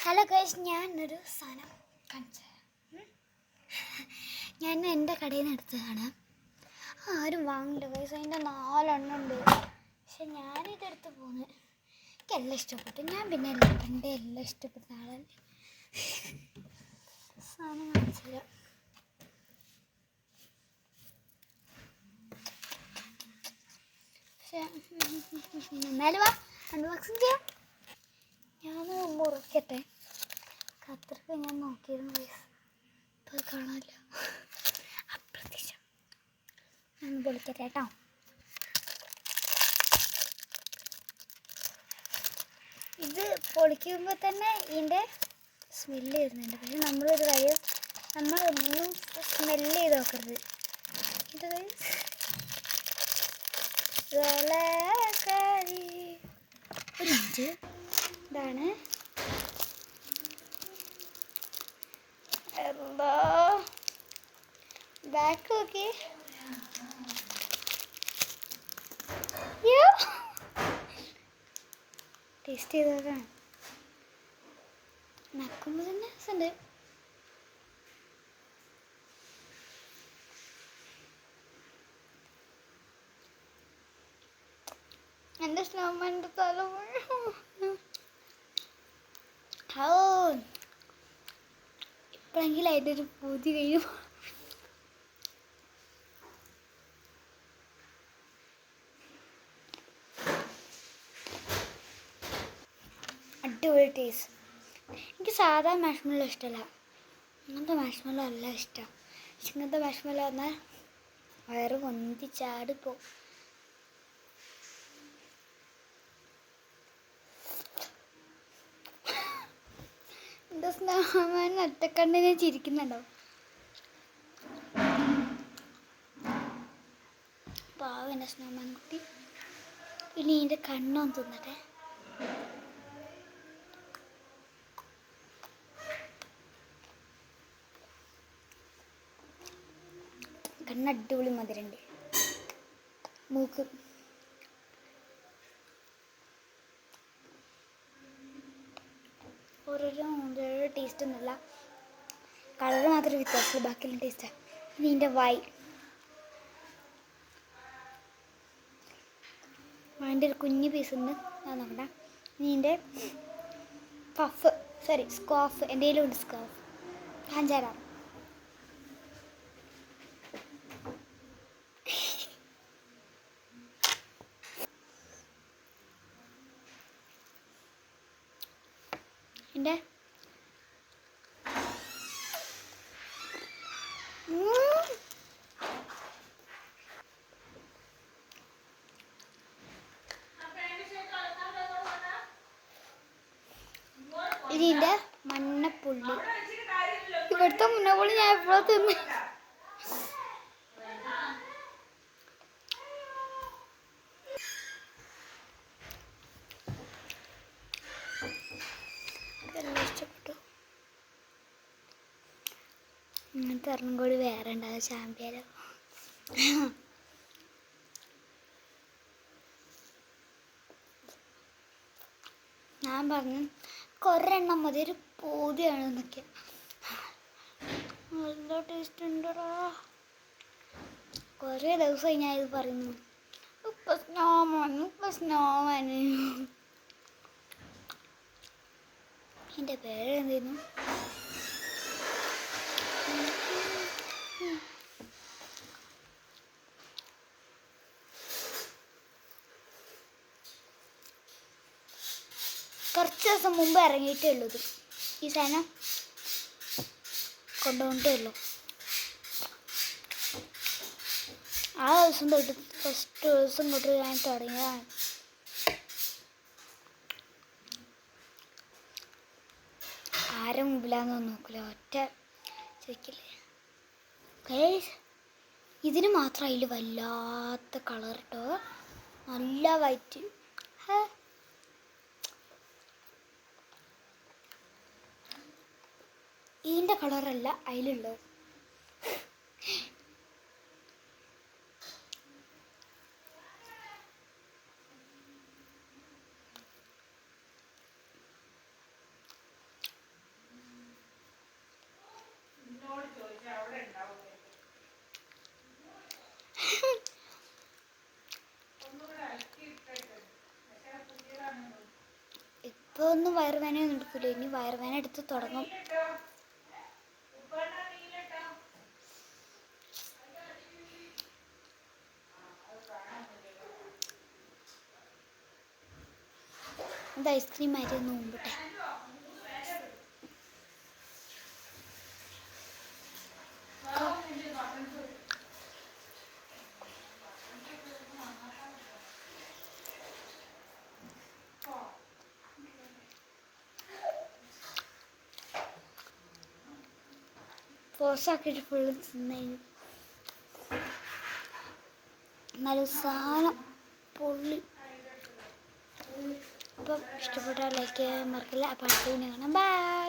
Hello guys, ഞാനൊരു സാധനം കാണിച്ചു തരാം. ഞാൻ എൻ്റെ കടയിൽ നിന്ന് എടുത്തതാണ്. ആരും വാങ്ങില്ല ഗൈസ്. അതിൻ്റെ 4 എണ്ണം ഉണ്ട്. പക്ഷെ ഞാനിതെടുത്ത് പോകുന്നത് എനിക്കെല്ലാം ഇഷ്ടപ്പെട്ടു. ഞാൻ പിന്നെ എല്ലാം ഇഷ്ടപ്പെട്ട ആളല്ലേ. സാധനം കാണിച്ചു തരാം. പക്ഷേ എന്നാലും വാ അൺബോക്സിങ് ചെയ്യാം. ഞാൻ മുറിക്കട്ടെ. കത്രക്ക് ഞാൻ നോക്കിയിരുന്നു ഗൈസ്, അപ്പോൾ കാണാമല്ലോ. അപ്രതീക്ഷം ഞാൻ പൊളിക്കട്ടെ കേട്ടോ. ഇത് പൊളിക്കുമ്പോൾ തന്നെ ഇതിൻ്റെ സ്മെല്ല് വരുന്നുണ്ട്. പക്ഷെ നമ്മളൊരു കാര്യം, നമ്മളൊന്നും സ്മെല്ല് ചെയ്ത് നോക്കരുത്. ഇത് ഒരു മിനിറ്റ്, ഇതാണ് എന്താ ബാക്ക് നോക്കി. ടേസ്റ്റ് ചെയ്ത് നോക്കാം. നക്കുമ്പോൾ തന്നെ രസമുണ്ട്. എൻ്റെ സ്നോമാൻ്റെ തല ഇപ്പോഴെങ്കിലും അതിൻ്റെ ഒരു പൂതി കഴിയും. അടിപൊളി ടേസ്റ്റ്. എനിക്ക് സാധാ മാഷ്മെല്ലോ ഇഷ്ടമല്ല, ഇങ്ങനത്തെ മാഷ്മെല്ലോ എല്ലാം ഇഷ്ടമാണ്. പക്ഷെ ഇങ്ങനത്തെ മാഷ്മെല്ലോ വന്നാൽ വയറ് പൊന്തി ചാടിപ്പോവും. എൻ്റെ സ്നോമാൻ ഒറ്റക്കണ്ണിനെ ചിരിക്കുന്നുണ്ടോ? പാവം എൻ്റെ സ്നോമാൻ കുട്ടി. ഇനി ഇതിൻ്റെ കണ്ണൊന്ന് തിന്നട്ടെ. കണ്ണ് അടിപൊളി മധുരമുണ്ട്. മൂക്ക് ഓരോരോ ടേസ്റ്റ് ഒന്നുമില്ല, കളർ മാത്രമേ വ്യത്യാസമുള്ളൂ, ബാക്കിയുള്ള ടേസ്റ്റാണ്. ഇനി ഇതിൻ്റെ വായിൻ്റെ ഒരു കുഞ്ഞ് പീസ് ഉണ്ട്, അത് നോക്കണ്ട. ഇനി ഇതിൻ്റെ സ്കോഫ് എൻ്റെ കയ്യിലുണ്ട്. സ്കോഫ് കാഞ്ചാരാണ്. എൻ്റെ ഇതിൻ്റെ മഞ്ഞപ്പുള്ളി, ഇവിടുത്തെ മുന്നപ്പുള്ളി ഞാൻ എപ്പോഴും തിന്ന്. എല്ലാം ഇഷ്ടപ്പെട്ടു. ഇങ്ങനത്തെ ഒരെണ്ണം കൂടി വേറെ ഉണ്ടാകും, ചാമ്പ്യാലോ. ഞാൻ പറഞ്ഞു ഒരെണ്ണം മതി, ഒരു പൂതിയാണെന്നൊക്കെ. നല്ല ടേസ്റ്റ് ഉണ്ടടാ. കുറേ ദിവസമായി ഞാൻ ഇത് പറയുന്നു. ഇപ്പം സ്നോമാൻ എൻ്റെ പേരെന്തായിരുന്നു? കുറച്ച് ദിവസം മുമ്പ് ഇറങ്ങിയിട്ടേ ഉള്ളൂ. ഇത് ഈ സാധനം കൊണ്ടുപോയിട്ടേ ഉള്ളൂ. ആ ദിവസം തൊട്ട്, ഫസ്റ്റ് ദിവസം തൊട്ട് ഞാൻ തുടങ്ങിയതാണ്. ആരെ മുമ്പിലാന്നൊന്നും നോക്കില്ല, ഒറ്റ ചോദിക്കില്ലേ. ഇതിന് മാത്രം അതിൽ വല്ലാത്ത കളർ കേട്ടോ, നല്ല വൈറ്റ്. ഇതിൻ്റെ കളറല്ല അതിലുള്ളത്. ഒന്നും വയറുവേദനയൊന്നും എടുക്കില്ല. ഇനി വയറുവേദന എടുത്ത് തുടങ്ങും. ഇത് ഐസ്ക്രീം ആയിട്ട് നോമ്പട്ടെ. പോസാക്കിയിട്ട് ഫുള്ള് തിന്നു. നല്ല സാധനം പൊള്ളി. അപ്പം ഇഷ്ടപ്പെട്ടാൽ ലൈക്ക് ചെയ്യാൻ മറക്കില്ല. അപ്പം അടുത്ത വീഡിയോ കാണാം. ബൈ.